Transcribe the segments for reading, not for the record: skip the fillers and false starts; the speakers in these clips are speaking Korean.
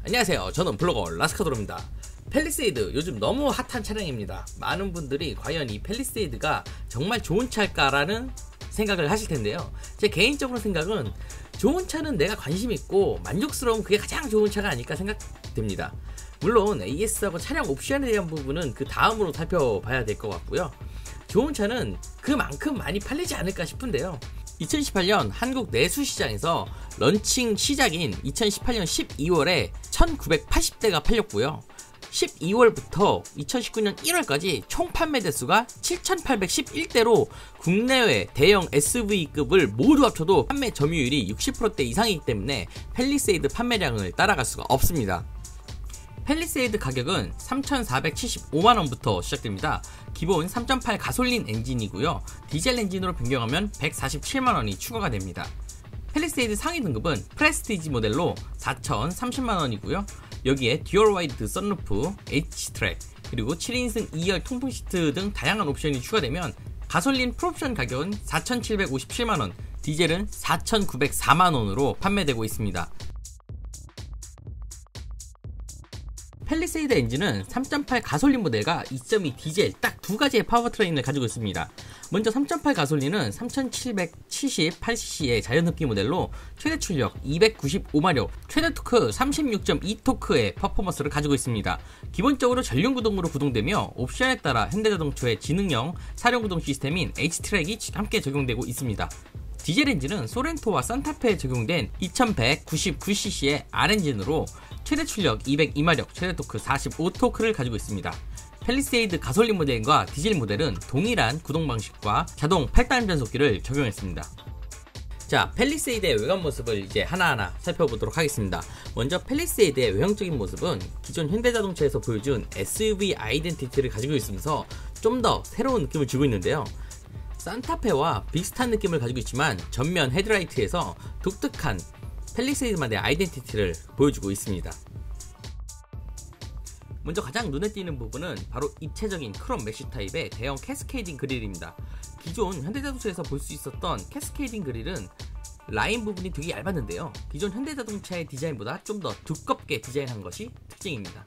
안녕하세요. 저는 블로거 라스카도로입니다. 팰리세이드 요즘 너무 핫한 차량입니다. 많은 분들이 과연 이 팰리세이드가 정말 좋은 차일까라는 생각을 하실 텐데요. 제 개인적으로 생각은 좋은 차는 내가 관심 있고 만족스러운 그게 가장 좋은 차가 아닐까 생각됩니다. 물론 AS하고 차량 옵션에 대한 부분은 그 다음으로 살펴봐야 될 것 같고요. 좋은 차는 그만큼 많이 팔리지 않을까 싶은데요. 2018년 한국 내수시장에서 런칭 시작인 2018년 12월에 1980대가 팔렸고요. 12월부터 2019년 1월까지 총 판매 대수가 7811대로 국내외 대형 SUV급을 모두 합쳐도 판매 점유율이 60%대 이상이기 때문에 팰리세이드 판매량을 따라갈 수가 없습니다. 팰리세이드 가격은 3,475만원부터 시작됩니다. 기본 3.8 가솔린 엔진이고요. 디젤 엔진으로 변경하면 147만원이 추가가 됩니다. 팰리세이드 상위 등급은 프레스티지 모델로 4,030만원이고요. 여기에 듀얼 와이드 선루프, H트랙, 그리고 7인승 2열 통풍 시트 등 다양한 옵션이 추가되면 가솔린 풀옵션 가격은 4,757만원, 디젤은 4,904만원으로 판매되고 있습니다. 팰리세이드 엔진은 3.8 가솔린 모델과 2.2 디젤 딱 두 가지의 파워트레인을 가지고 있습니다. 먼저 3.8 가솔린은 3778cc의 자연흡기 모델로 최대 출력 295마력, 최대 토크 36.2토크의 퍼포먼스를 가지고 있습니다. 기본적으로 전륜구동으로 구동되며 옵션에 따라 현대자동차의 지능형 사륜구동 시스템인 H트랙이 함께 적용되고 있습니다. 디젤 엔진은 소렌토와 산타페에 적용된 2199cc의 R엔진으로 최대 출력 202마력, 최대 토크 45토크를 가지고 있습니다. 팰리세이드 가솔린 모델과 디젤 모델은 동일한 구동 방식과 자동 8단 변속기를 적용했습니다. 자, 팰리세이드의 외관 모습을 이제 하나하나 살펴보도록 하겠습니다. 먼저 팰리세이드의 외형적인 모습은 기존 현대자동차에서 보여준 SUV 아이덴티티를 가지고 있으면서 좀 더 새로운 느낌을 주고 있는데요. 산타페와 비슷한 느낌을 가지고 있지만 전면 헤드라이트에서 독특한 팰리세이드만의 아이덴티티를 보여주고 있습니다. 먼저 가장 눈에 띄는 부분은 바로 입체적인 크롬 메쉬 타입의 대형 캐스케이딩 그릴입니다. 기존 현대자동차에서 볼 수 있었던 캐스케이딩 그릴은 라인 부분이 되게 얇았는데요. 기존 현대자동차의 디자인보다 좀 더 두껍게 디자인한 것이 특징입니다.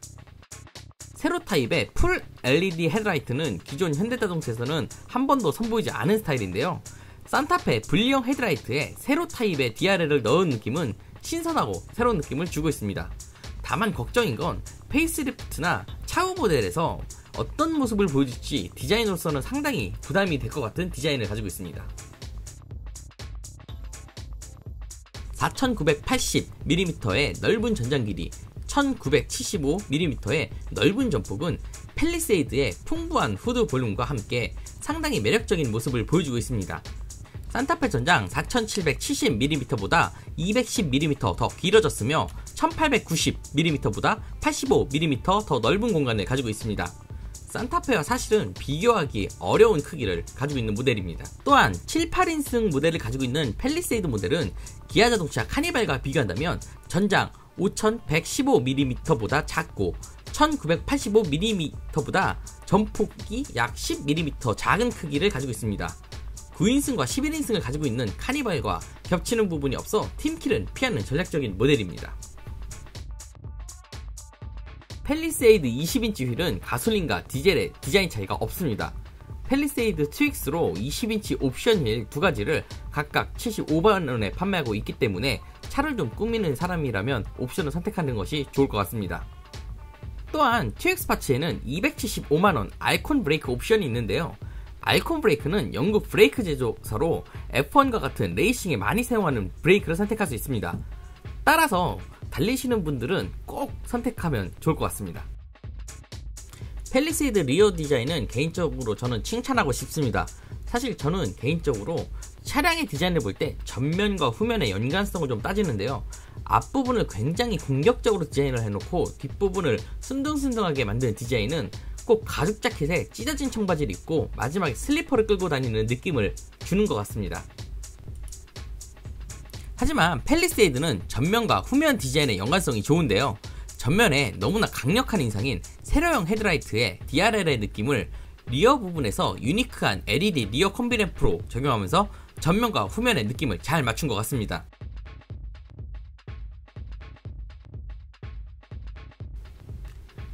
세로 타입의 풀 LED 헤드라이트는 기존 현대자동차에서는 한 번도 선보이지 않은 스타일인데요. 산타페 분리형 헤드라이트에 세로 타입의 DRL을 넣은 느낌은 신선하고 새로운 느낌을 주고 있습니다. 다만 걱정인 건 페이스리프트나 차후 모델에서 어떤 모습을 보여줄지 디자인으로서는 상당히 부담이 될 것 같은 디자인을 가지고 있습니다. 4980mm의 넓은 전장 길이, 1975mm의 넓은 전폭은 팰리세이드의 풍부한 후드 볼륨과 함께 상당히 매력적인 모습을 보여주고 있습니다. 산타페 전장 4770mm보다 210mm 더 길어졌으며 1890mm보다 85mm 더 넓은 공간을 가지고 있습니다. 산타페와 사실은 비교하기 어려운 크기를 가지고 있는 모델입니다. 또한 7, 8인승 모델을 가지고 있는 팰리세이드 모델은 기아자동차 카니발과 비교한다면 전장 5115mm보다 작고 1985mm보다 전폭이 약 10mm 작은 크기를 가지고 있습니다. 9인승과 11인승을 가지고 있는 카니발과 겹치는 부분이 없어 팀킬은 피하는 전략적인 모델입니다. 팰리세이드 20인치 휠은 가솔린과 디젤의 디자인 차이가 없습니다. 팰리세이드 트윅스로 20인치 옵션 휠 두 가지를 각각 75만원에 판매하고 있기 때문에 차를 좀 꾸미는 사람이라면 옵션을 선택하는 것이 좋을 것 같습니다. 또한 트윅스 파츠에는 275만원 알콘 브레이크 옵션이 있는데요. 알콘 브레이크는 영국 브레이크 제조사로 F1과 같은 레이싱에 많이 사용하는 브레이크를 선택할 수 있습니다. 따라서 달리시는 분들은 꼭 선택하면 좋을 것 같습니다. 팰리세이드 리어 디자인은 개인적으로 저는 칭찬하고 싶습니다. 사실 저는 개인적으로 차량의 디자인을 볼 때 전면과 후면의 연관성을 좀 따지는데요. 앞부분을 굉장히 공격적으로 디자인을 해놓고 뒷부분을 순둥순둥하게 만든 디자인은 꼭 가죽 자켓에 찢어진 청바지를 입고 마지막에 슬리퍼를 끌고 다니는 느낌을 주는 것 같습니다. 하지만 팰리세이드는 전면과 후면 디자인의 연관성이 좋은데요. 전면에 너무나 강력한 인상인 세로형 헤드라이트에 DRL의 느낌을 리어 부분에서 유니크한 LED 리어 컴비램프로 적용하면서 전면과 후면의 느낌을 잘 맞춘 것 같습니다.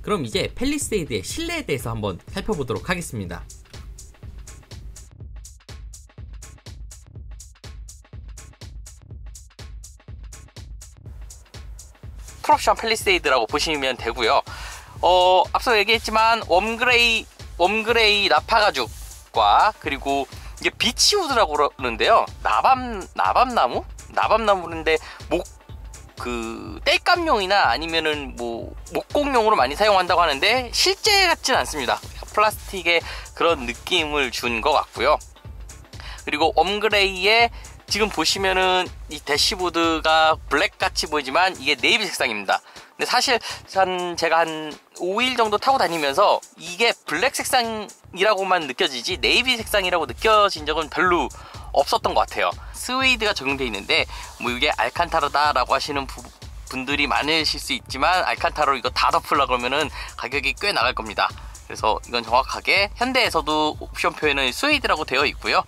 그럼 이제 팰리세이드의 실내에 대해서 한번 살펴보도록 하겠습니다. 풀옵션 팰리세이드라고 보시면 되고요. 앞서 얘기했지만 웜그레이 나파 가죽과 그리고 이게 비치우드라고 그러는데요. 나밤나무인데 땔감용이나 아니면은 목공용으로 많이 사용한다고 하는데 실제 같진 않습니다. 플라스틱의 그런 느낌을 준 것 같고요. 그리고 웜그레이에 지금 보시면은 이 대시보드가 블랙같이 보이지만 이게 네이비 색상입니다. 근데 사실 제가 한 5일 정도 타고 다니면서 이게 블랙 색상이라고만 느껴지지 네이비 색상이라고 느껴진 적은 별로 없었던 것 같아요. 스웨이드가 적용되어 있는데 이게 알칸타라다라고 하시는 분들이 많으실 수 있지만 알칸타라로 이거 다 덮으려고 그러면은 가격이 꽤 나갈 겁니다. 그래서 이건 정확하게 현대에서도 옵션표에는 스웨이드라고 되어 있고요.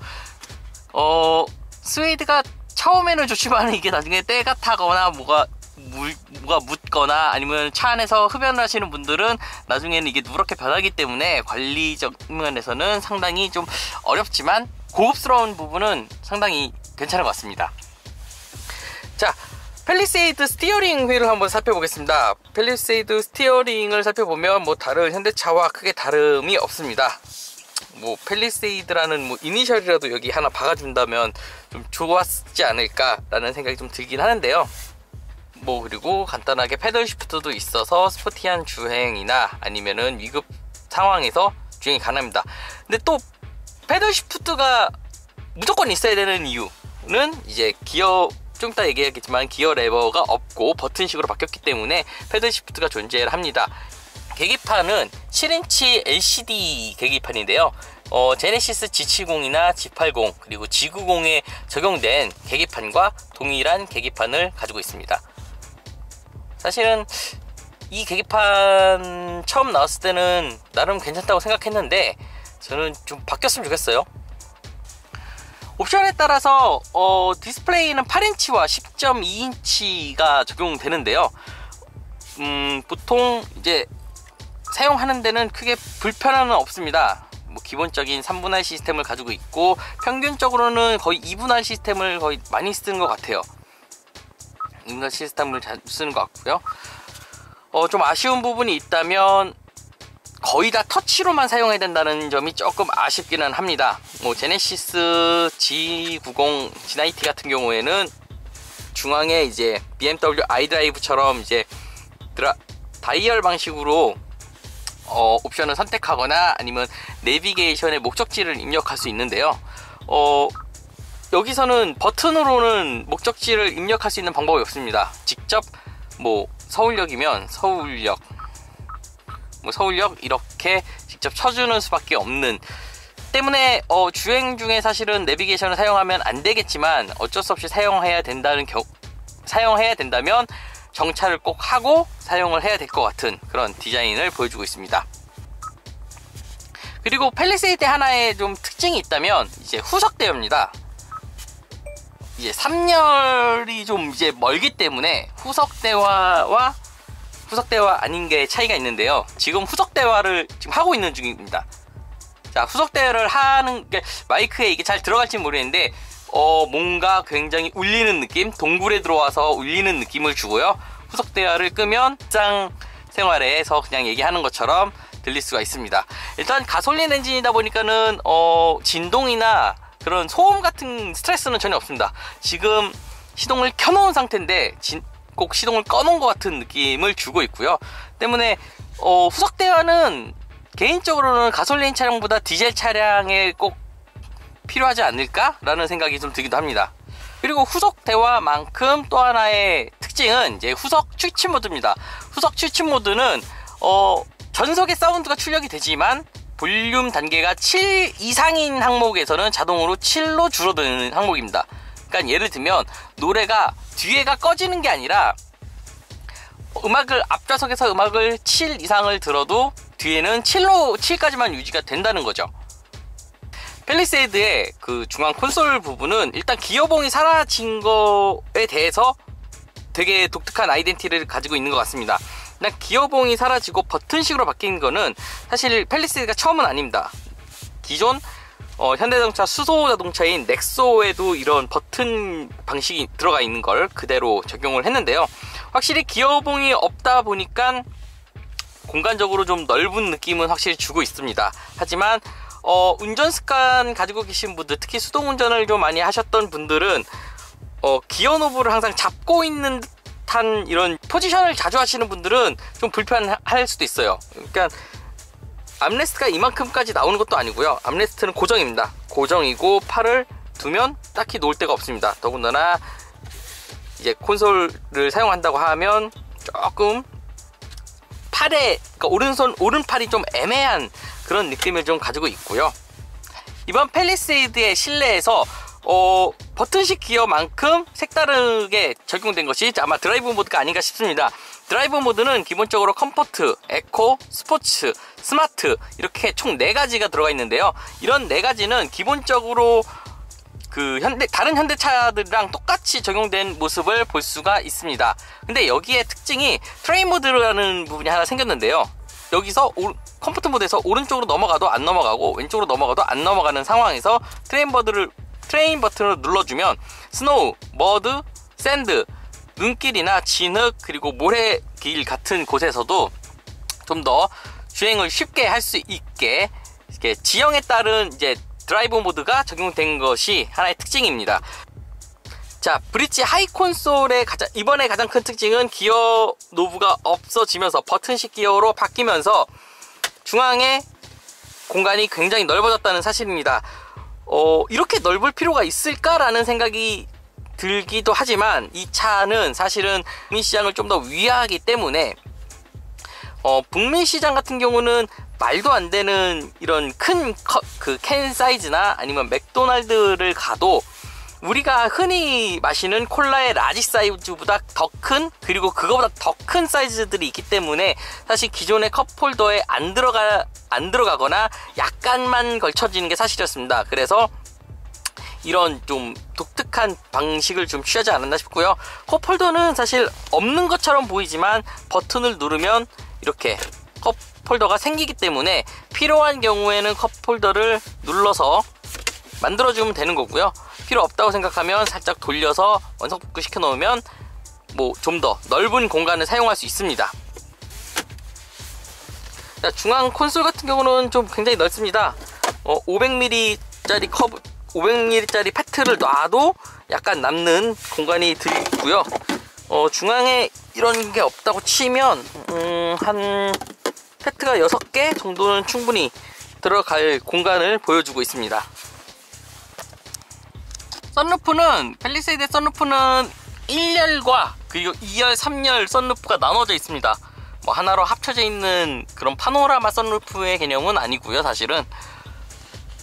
스웨이드가 처음에는 좋지만 이게 나중에 때가 타거나 뭐가 묻거나 아니면 차 안에서 흡연을 하시는 분들은 나중에는 이게 누렇게 변하기 때문에 관리적 면에서는 상당히 좀 어렵지만 고급스러운 부분은 상당히 괜찮은 것 같습니다. 자, 팰리세이드 스티어링 휠을 한번 살펴보겠습니다. 팰리세이드 스티어링을 살펴보면 다른 현대차와 크게 다름이 없습니다. 팰리세이드라는 이니셜이라도 여기 하나 박아준다면 좀 좋았지 않을까라는 생각이 좀 들긴 하는데요. 그리고 간단하게 패들 시프트도 있어서 스포티한 주행이나 아니면은 위급 상황에서 주행이 가능합니다. 근데 또 패들 시프트가 무조건 있어야 되는 이유는 이제 좀 이따 얘기하겠지만 기어 레버가 없고 버튼식으로 바뀌었기 때문에 패들 시프트가 존재를 합니다. 계기판은 7인치 LCD 계기판인데요. 제네시스 G70이나 G80 그리고 G90에 적용된 계기판과 동일한 계기판을 가지고 있습니다. 사실은 이 계기판 처음 나왔을 때는 나름 괜찮다고 생각했는데 저는 좀 바뀌었으면 좋겠어요. 옵션에 따라서 디스플레이는 8인치와 10.2인치가 적용되는데요. 보통 이제 사용하는 데는 크게 불편함은 없습니다. 기본적인 3분할 시스템을 가지고 있고 평균적으로는 거의 2분할 시스템을 거의 많이 쓰는 것 같아요. 2분할 시스템을 잘 쓰는 것 같고요. 좀 아쉬운 부분이 있다면 거의 다 터치로만 사용해야 된다는 점이 조금 아쉽기는 합니다. 제네시스 G90, G90 같은 경우에는 중앙에 이제 BMW iDrive처럼 이제 다이얼 방식으로 옵션을 선택하거나 아니면 내비게이션에 목적지를 입력할 수 있는데요. 여기서는 버튼으로는 목적지를 입력할 수 있는 방법이 없습니다. 직접 서울역이면 서울역 이렇게 직접 쳐주는 수밖에 없는 때문에 주행 중에 사실은 내비게이션을 사용하면 안 되겠지만 어쩔 수 없이 사용해야 된다면 정차를 꼭 하고 사용을 해야 될 것 같은 그런 디자인을 보여주고 있습니다. 그리고 팰리세이드 하나의 좀 특징이 있다면 이제 후석 대여입니다. 이제 3열이 좀 이제 멀기 때문에 후석 대화와 아닌 게 차이가 있는데요. 지금 후석 대화를 지금 하고 있는 중입니다. 자, 후석 대화를 하는 게 마이크에 이게 잘 들어갈지 모르겠는데 뭔가 굉장히 울리는 느낌, 동굴에 들어와서 울리는 느낌을 주고요. 후석 대화를 끄면 일상 생활에서 그냥 얘기하는 것처럼 들릴 수가 있습니다. 일단 가솔린 엔진이다 보니까는 진동이나 그런 소음 같은 스트레스는 전혀 없습니다. 지금 시동을 켜놓은 상태인데 꼭 시동을 꺼놓은 것 같은 느낌을 주고 있고요. 때문에 후석 대화는 개인적으로는 가솔린 차량보다 디젤 차량에 꼭 필요하지 않을까라는 생각이 좀 들기도 합니다. 그리고 후석 대화만큼 또 하나의 특징은 이제 후석 취침 모드입니다. 후석 취침 모드는 전석의 사운드가 출력이 되지만 볼륨 단계가 7 이상인 항목에서는 자동으로 7로 줄어드는 항목입니다. 그러니까 예를 들면 노래가 뒤에가 꺼지는 게 아니라 앞좌석에서 음악을 7 이상을 들어도 뒤에는 7까지만 유지가 된다는 거죠. 팰리세이드의 그 중앙 콘솔 부분은 일단 기어봉이 사라진 거에 대해서 되게 독특한 아이덴티티를 가지고 있는 것 같습니다. 그냥 기어봉이 사라지고 버튼식으로 바뀐 거는 사실 팰리세이드가 처음은 아닙니다. 기존 현대자동차 수소자동차인 넥소에도 이런 버튼 방식이 들어가 있는 걸 그대로 적용을 했는데요. 확실히 기어봉이 없다 보니까 공간적으로 좀 넓은 느낌은 확실히 주고 있습니다. 하지만 운전 습관 가지고 계신 분들, 특히 수동 운전을 좀 많이 하셨던 분들은 기어 노브를 항상 잡고 있는 듯한 이런 포지션을 자주 하시는 분들은 좀 불편할 수도 있어요. 그러니까 암레스트가 이만큼까지 나오는 것도 아니고요. 암레스트는 고정입니다. 고정이고 팔을 두면 딱히 놓을 데가 없습니다. 더군다나 이제 콘솔을 사용한다고 하면 조금 팔에, 그러니까 오른팔이 좀 애매한 그런 느낌을 좀 가지고 있고요. 이번 팰리세이드의 실내에서 버튼식 기어만큼 색다르게 적용된 것이 아마 드라이브 모드가 아닌가 싶습니다. 드라이브 모드는 기본적으로 컴포트, 에코, 스포츠, 스마트 이렇게 총 4가지가 들어가 있는데요. 이런 4가지는 기본적으로 다른 현대차들이랑 똑같이 적용된 모습을 볼 수가 있습니다. 근데 여기에 특징이 트레인 모드라는 부분이 하나 생겼는데요. 여기서 컴포트 모드에서 오른쪽으로 넘어가도 안 넘어가고 왼쪽으로 넘어가도 안 넘어가는 상황에서 트레인 버튼을 눌러주면 스노우, 머드, 샌드, 눈길이나 진흙 그리고 모래길 같은 곳에서도 좀 더 주행을 쉽게 할 수 있게 이렇게 지형에 따른 이제 드라이브 모드가 적용된 것이 하나의 특징입니다. 자, 브릿지 하이 콘솔의 이번에 가장 큰 특징은 기어 노브가 없어지면서 버튼식 기어로 바뀌면서 중앙에 공간이 굉장히 넓어졌다는 사실입니다. 이렇게 넓을 필요가 있을까라는 생각이 들기도 하지만 이 차는 사실은 북미 시장을 좀 더 위하기 때문에 북미 시장 같은 경우는 말도 안 되는 이런 큰 캔 사이즈나 아니면 맥도날드를 가도 우리가 흔히 마시는 콜라의 라지 사이즈보다 더 큰, 그리고 그거보다 더 큰 사이즈들이 있기 때문에 사실 기존의 컵홀더에 안 들어가거나 약간만 걸쳐지는 게 사실이었습니다. 그래서 이런 좀 독특한 방식을 좀 취하지 않았나 싶고요. 컵홀더는 사실 없는 것처럼 보이지만 버튼을 누르면 이렇게 컵홀더가 생기기 때문에 필요한 경우에는 컵홀더를 눌러서 만들어주면 되는 거고요. 필요 없다고 생각하면 살짝 돌려서 원석복구 시켜 놓으면 좀 더 넓은 공간을 사용할 수 있습니다. 자, 중앙 콘솔 같은 경우는 좀 굉장히 넓습니다. 500mm짜리 500mm짜리 패트를 놔도 약간 남는 공간이 들고요. 중앙에 이런 게 없다고 치면 한 패트가 6개 정도는 충분히 들어갈 공간을 보여주고 있습니다. 썬루프는 팰리세이드 썬루프는 1열과 그리고 2열, 3열 썬루프가 나눠져 있습니다. 하나로 합쳐져 있는 그런 파노라마 썬루프의 개념은 아니고요, 사실은.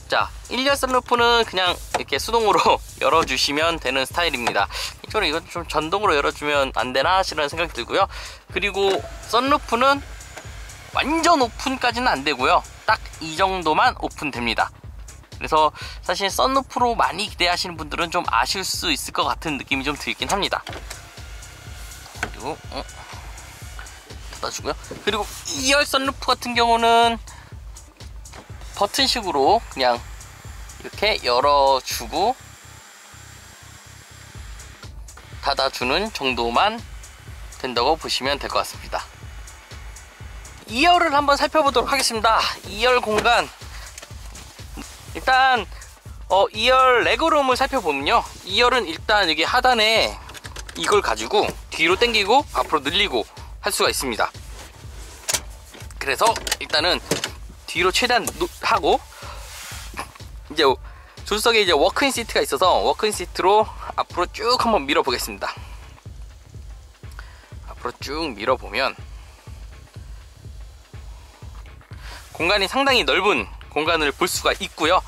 자, 1열 썬루프는 그냥 이렇게 수동으로 열어주시면 되는 스타일입니다. 이쪽으로 이건 좀 전동으로 열어주면 안 되나 하시는 생각이 들고요. 그리고 썬루프는 완전 오픈까지는 안 되고요. 딱 이 정도만 오픈됩니다. 그래서 사실 썬루프로 많이 기대하시는 분들은 좀 아실 수 있을 것 같은 느낌이 좀 들긴 합니다. 그리고 닫아주고요. 그리고 2열 썬루프 같은 경우는 버튼식으로 그냥 이렇게 열어주고 닫아주는 정도만 된다고 보시면 될 것 같습니다. 2열을 한번 살펴보도록 하겠습니다. 2열 공간, 일단 2열 레그룸을 살펴보면요, 2열은 일단 여기 하단에 이걸 가지고 뒤로 당기고 앞으로 늘리고 할 수가 있습니다. 그래서 일단은 뒤로 최대한 하고, 이제 조수석에 이제 워크인 시트가 있어서 워크인 시트로 앞으로 쭉 한번 밀어 보겠습니다. 앞으로 쭉 밀어 보면 공간이 상당히 넓은 공간을 볼 수가 있고요.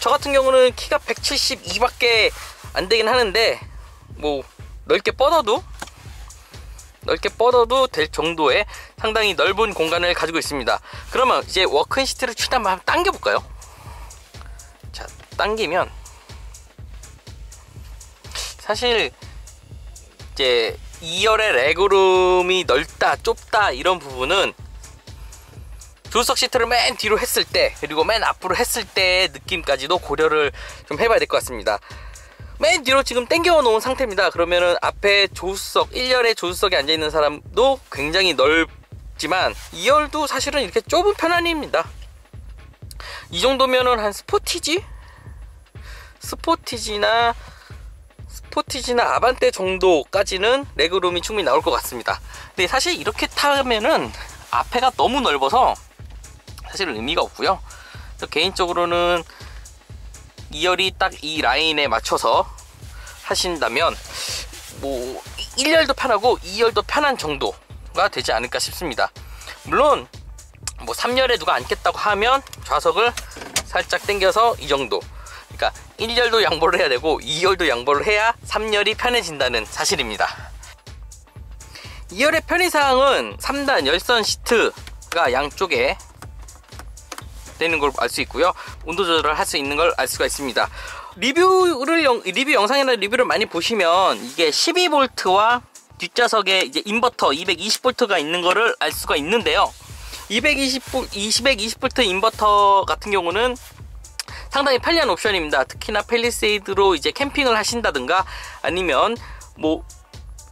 저 같은 경우는 키가 172밖에 안 되긴 하는데 넓게 뻗어도 될 정도의 상당히 넓은 공간을 가지고 있습니다. 그러면 이제 워크인 시트를 최대한 한번 당겨 볼까요? 자, 당기면 사실 이제 2열의 레그룸이 넓다 좁다 이런 부분은 조수석 시트를 맨 뒤로 했을 때 그리고 맨 앞으로 했을 때의 느낌까지도 고려를 좀 해봐야 될 것 같습니다. 맨 뒤로 지금 당겨 놓은 상태입니다. 그러면은 앞에 조수석 1열에 조수석에 앉아있는 사람도 굉장히 넓지만 2열도 사실은 이렇게 좁은 편안입니다. 이 정도면은 한 스포티지나 아반떼 정도까지는 레그룸이 충분히 나올 것 같습니다. 근데 사실 이렇게 타면은 앞에가 너무 넓어서 사실은 의미가 없고요. 개인적으로는 2열이 딱 이 라인에 맞춰서 하신다면 뭐 1열도 편하고 2열도 편한 정도가 되지 않을까 싶습니다. 물론 뭐 3열에 누가 앉겠다고 하면 좌석을 살짝 당겨서 이 정도, 그러니까 1열도 양보를 해야 되고 2열도 양보를 해야 3열이 편해진다는 사실입니다. 2열의 편의사항은 3단 열선 시트가 양쪽에 되는 걸 알 수 있고요. 온도 조절을 할 수 있는 걸 알 수가 있습니다. 리뷰 영상이나 리뷰를 많이 보시면 이게 12V와 뒷좌석에 이제 인버터 220V가 있는 거를 알 수가 있는데요. 220V 인버터 같은 경우는 상당히 편리한 옵션입니다. 특히나 팰리세이드로 이제 캠핑을 하신다든가 아니면 뭐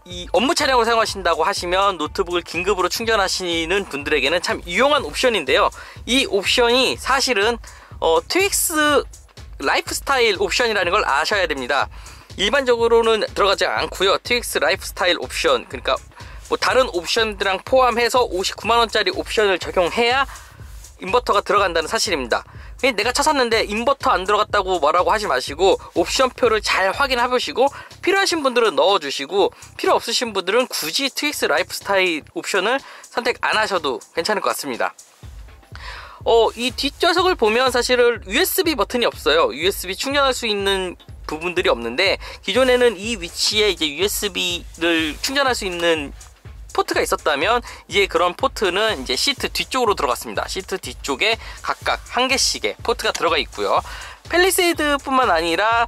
이 업무 차량으로 사용하신다고 하시면 노트북을 긴급으로 충전하시는 분들에게는 참 유용한 옵션인데요. 이 옵션이 사실은 트윅스 라이프스타일 옵션이라는 걸 아셔야 됩니다. 일반적으로는 들어가지 않고요. 트윅스 라이프스타일 옵션, 그러니까 뭐 다른 옵션들랑 포함해서 59만원짜리 옵션을 적용해야 인버터가 들어간다는 사실입니다. 내가 차 샀는데 인버터 안 들어갔다고 뭐라고 하지 마시고 옵션표를 잘 확인해 보시고 필요하신 분들은 넣어주시고 필요 없으신 분들은 굳이 트윅스 라이프스타일 옵션을 선택 안 하셔도 괜찮을 것 같습니다. 이 뒷좌석을 보면 사실은 USB 버튼이 없어요. USB 충전할 수 있는 부분들이 없는데 기존에는 이 위치에 이제 USB를 충전할 수 있는 포트가 있었다면 이제 그런 포트는 이제 시트 뒤쪽으로 들어갔습니다. 시트 뒤쪽에 각각 한 개씩의 포트가 들어가 있고요. 팰리세이드 뿐만 아니라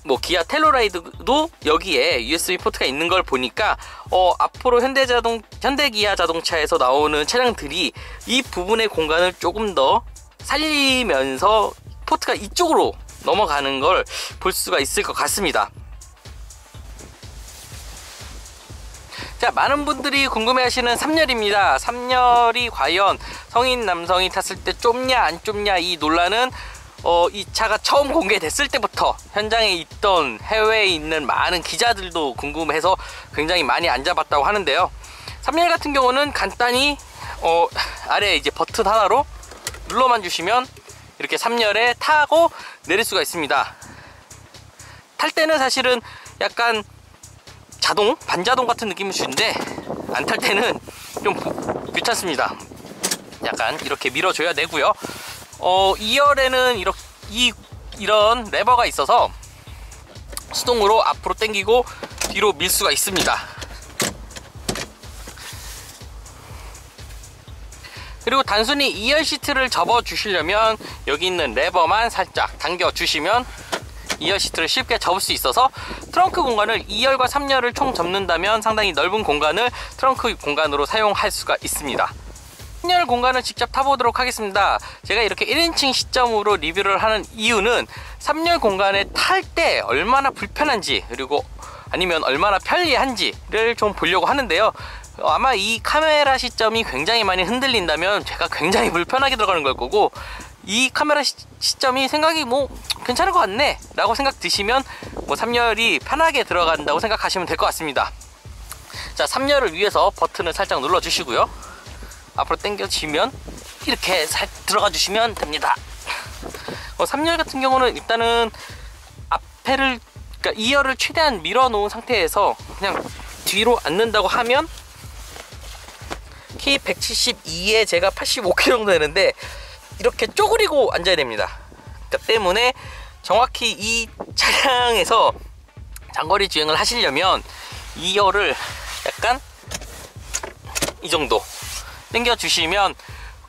뭐 기아 텔로라이드도 여기에 USB 포트가 있는 걸 보니까 앞으로 현대기아 자동차에서 나오는 차량들이 이 부분의 공간을 조금 더 살리면서 포트가 이쪽으로 넘어가는 걸 볼 수가 있을 것 같습니다. 자, 많은 분들이 궁금해하시는 3열입니다. 3열이 과연 성인 남성이 탔을 때 좁냐 안 좁냐 이 논란은 이 차가 처음 공개됐을 때부터 현장에 있던 해외에 있는 많은 기자들도 궁금해서 굉장히 많이 앉아봤다고 하는데요. 3열 같은 경우는 간단히 아래 이제 버튼 하나로 눌러만 주시면 이렇게 3열에 타고 내릴 수가 있습니다. 탈 때는 사실은 약간 반자동 같은 느낌을 주는데 안 탈 때는 좀 귀찮습니다. 약간 이렇게 밀어줘야 되고요. 2열에는 이런 레버가 있어서 수동으로 앞으로 당기고 뒤로 밀 수가 있습니다. 그리고 단순히 2열 시트를 접어 주시려면 여기 있는 레버만 살짝 당겨 주시면 2열 시트를 쉽게 접을 수 있어서 트렁크 공간을 2열과 3열을 총 접는다면 상당히 넓은 공간을 트렁크 공간으로 사용할 수가 있습니다. 3열 공간을 직접 타보도록 하겠습니다. 제가 이렇게 1인칭 시점으로 리뷰를 하는 이유는 3열 공간에 탈 때 얼마나 불편한지 그리고 아니면 얼마나 편리한지를 좀 보려고 하는데요. 아마 이 카메라 시점이 굉장히 많이 흔들린다면 제가 굉장히 불편하게 들어가는 걸 거고, 이 카메라 시점이 생각이 뭐 괜찮을 것 같네 라고 생각 드시면 뭐 3열이 편하게 들어간다고 생각하시면 될 것 같습니다. 자, 3열을 위해서 버튼을 살짝 눌러 주시고요, 앞으로 당겨지면 이렇게 들어가 주시면 됩니다. 3열 같은 경우는 일단은 앞에를, 그러니까 2열을 최대한 밀어 놓은 상태에서 그냥 뒤로 앉는다고 하면 키 172에 제가 85kg 정도 되는데 이렇게 쪼그리고 앉아야 됩니다. 그러니까 때문에 정확히 이 차량에서 장거리 주행을 하시려면 2열을 약간 이 정도 당겨 주시면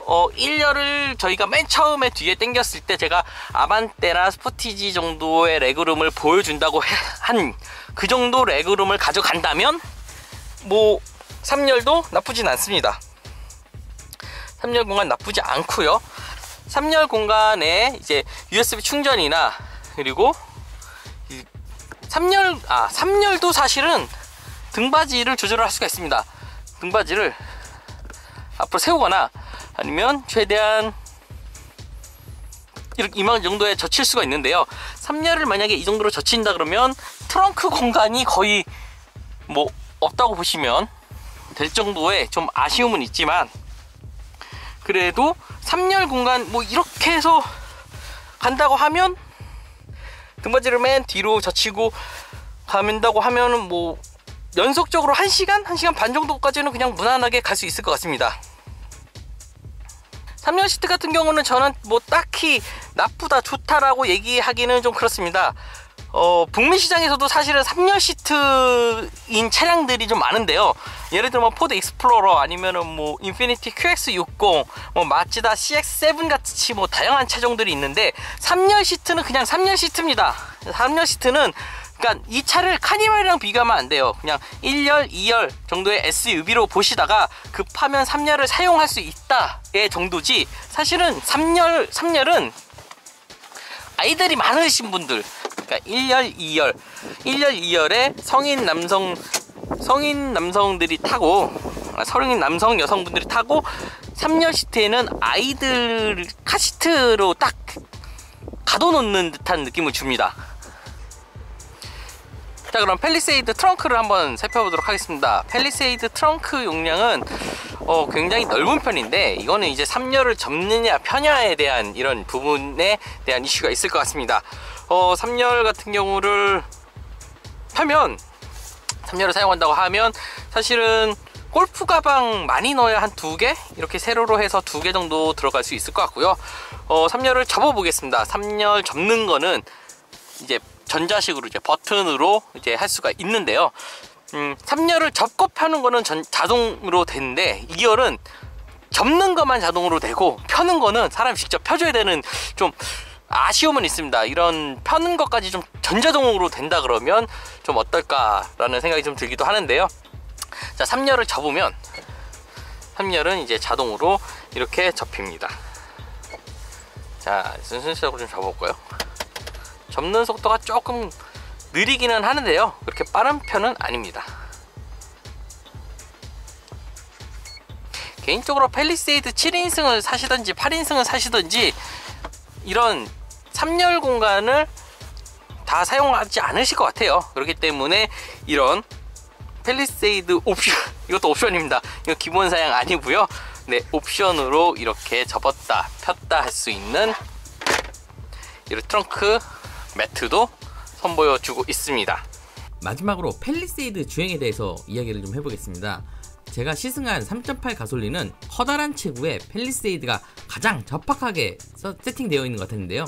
1열을 저희가 맨 처음에 뒤에 당겼을 때 제가 아반떼나 스포티지 정도의 레그룸을 보여준다고 한 그 정도 레그룸을 가져간다면 뭐 3열도 나쁘진 않습니다. 3열 공간 나쁘지 않고요. 3열 공간에 이제 USB 충전이나 그리고 3열도 사실은 등받이를 조절을 할 수가 있습니다. 등받이를 앞으로 세우거나 아니면 최대한 이렇게 이만 정도에 젖힐 수가 있는데요. 3열을 만약에 이 정도로 젖힌다 그러면 트렁크 공간이 거의 뭐 없다고 보시면 될 정도의 좀 아쉬움은 있지만, 그래도 3열 공간 뭐 이렇게 해서 간다고 하면 등받이를 맨 뒤로 젖히고 간다고 하면은 뭐 연속적으로 1시간 반 정도까지는 그냥 무난하게 갈 수 있을 것 같습니다. 3열 시트 같은 경우는 저는 뭐 딱히 나쁘다 좋다라고 얘기하기는 좀 그렇습니다. 북미 시장에서도 사실은 3열 시트인 차량들이 좀 많은데요. 예를 들어 뭐 포드 익스플로러 아니면은 뭐 인피니티 QX60, 뭐 마츠다 CX7 같이 뭐 다양한 차종들이 있는데 3열 시트는 그냥 3열 시트입니다. 3열 시트는 그러니까 이 차를 카니발이랑 비교하면 안 돼요. 그냥 1열, 2열 정도의 SUV로 보시다가 급하면 3열을 사용할 수 있다의 정도지, 사실은 3열은 아이들이 많으신 분들, 그러니까 1열, 2열에 성인 남성들이 타고, 성인 남성 여성분들이 타고 3열 시트에는 아이들 카시트로 딱 가둬놓는 듯한 느낌을 줍니다. 자, 그럼 팰리세이드 트렁크를 한번 살펴보도록 하겠습니다. 팰리세이드 트렁크 용량은 굉장히 넓은 편인데, 이거는 이제 3열을 접느냐 펴냐에 대한 이런 부분에 대한 이슈가 있을 것 같습니다. 3열 같은 경우를 펴면, 3열을 사용한다고 하면 사실은 골프 가방 많이 넣어야 한 2개, 이렇게 세로로 해서 2개 정도 들어갈 수 있을 것 같고요. 3열을 접어 보겠습니다. 3열 접는 거는 이제 전자식으로 이제 버튼으로 이제 할 수가 있는데요. 3열을 접고 펴는 거는 자동으로 되는데, 2열은 접는 것만 자동으로 되고 펴는 거는 사람이 직접 펴줘야 되는 좀 아쉬움은 있습니다. 이런 펴는 것까지 좀 전자동으로 된다 그러면 좀 어떨까라는 생각이 좀 들기도 하는데요. 자, 3열을 접으면 3열은 이제 자동으로 이렇게 접힙니다. 자, 순서대로 좀 접어볼까요? 접는 속도가 조금 느리기는 하는데요, 그렇게 빠른 편은 아닙니다. 개인적으로 팰리세이드 7인승을 사시든지 8인승을 사시든지 이런 3열 공간을 다 사용하지 않으실 것 같아요. 그렇기 때문에 이런 팰리세이드 옵션, 이것도 옵션입니다. 이거 기본 사양 아니고요. 네, 옵션으로 이렇게 접었다 폈다 할 수 있는 이런 트렁크 매트도 선보여주고 있습니다. 마지막으로 팰리세이드 주행에 대해서 이야기를 좀 해보겠습니다. 제가 시승한 3.8 가솔린은 커다란 체구에 팰리세이드가 가장 적합하게 세팅되어 있는 것 같았는데요.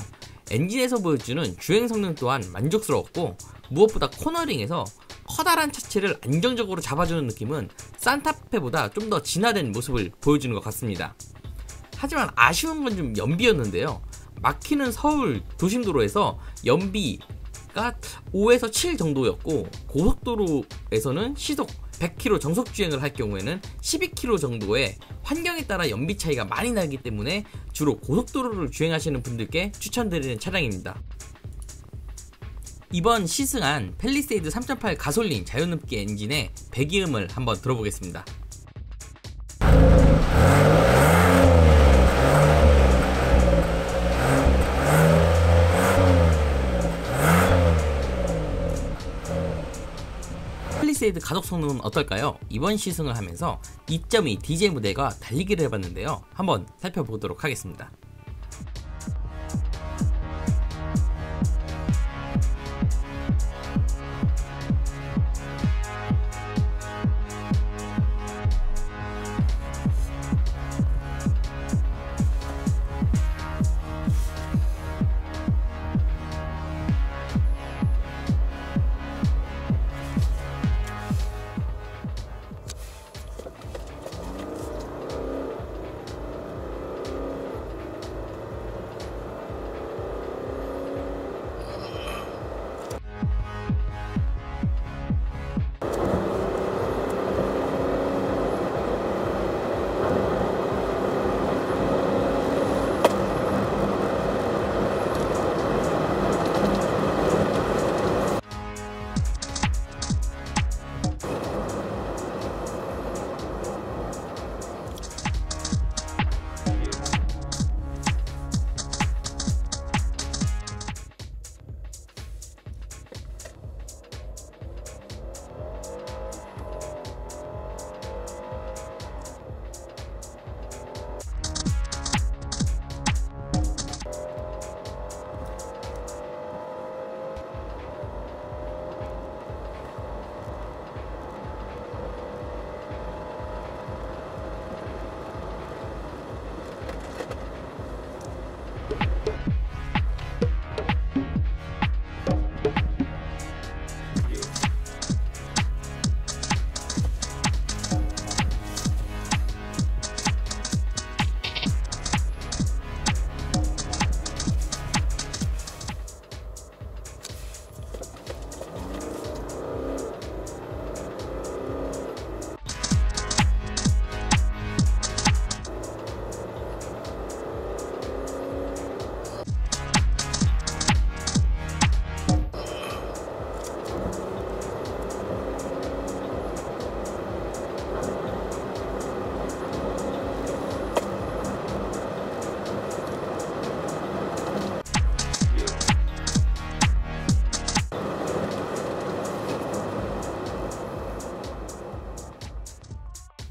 엔진에서 보여주는 주행 성능 또한 만족스러웠고, 무엇보다 코너링에서 커다란 차체를 안정적으로 잡아주는 느낌은 산타페보다 좀 더 진화된 모습을 보여주는 것 같습니다. 하지만 아쉬운 건 좀 연비였는데요. 막히는 서울 도심도로에서 연비가 5에서 7 정도였고, 고속도로에서는 시속 100km 정속 주행을 할 경우에는 12km 정도의 환경에 따라 연비 차이가 많이 나기 때문에 주로 고속도로를 주행하시는 분들께 추천드리는 차량입니다. 이번 시승한 팰리세이드 3.8 가솔린 자유넘기 엔진의 배기음을 한번 들어보겠습니다. 팰리세이드 가속 성능은 어떨까요? 이번 시승을 하면서 2.2 디젤 모델과 달리기를 해봤는데요. 한번 살펴보도록 하겠습니다.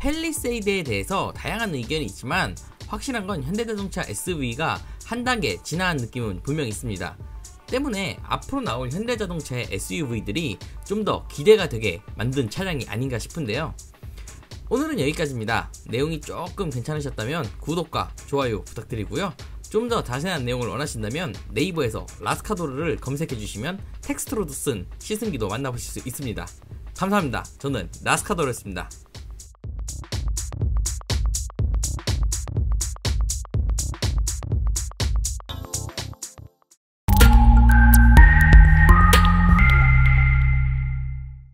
펠리세이드에 대해서 다양한 의견이 있지만 확실한 건 현대자동차 SUV가 한 단계 진화한 느낌은 분명히 있습니다. 때문에 앞으로 나올 현대자동차의 SUV들이 좀 더 기대가 되게 만든 차량이 아닌가 싶은데요. 오늘은 여기까지입니다. 내용이 조금 괜찮으셨다면 구독과 좋아요 부탁드리고요. 좀 더 자세한 내용을 원하신다면 네이버에서 라스카도르를 검색해주시면 텍스트로도 쓴 시승기도 만나보실 수 있습니다. 감사합니다. 저는 라스카도르였습니다.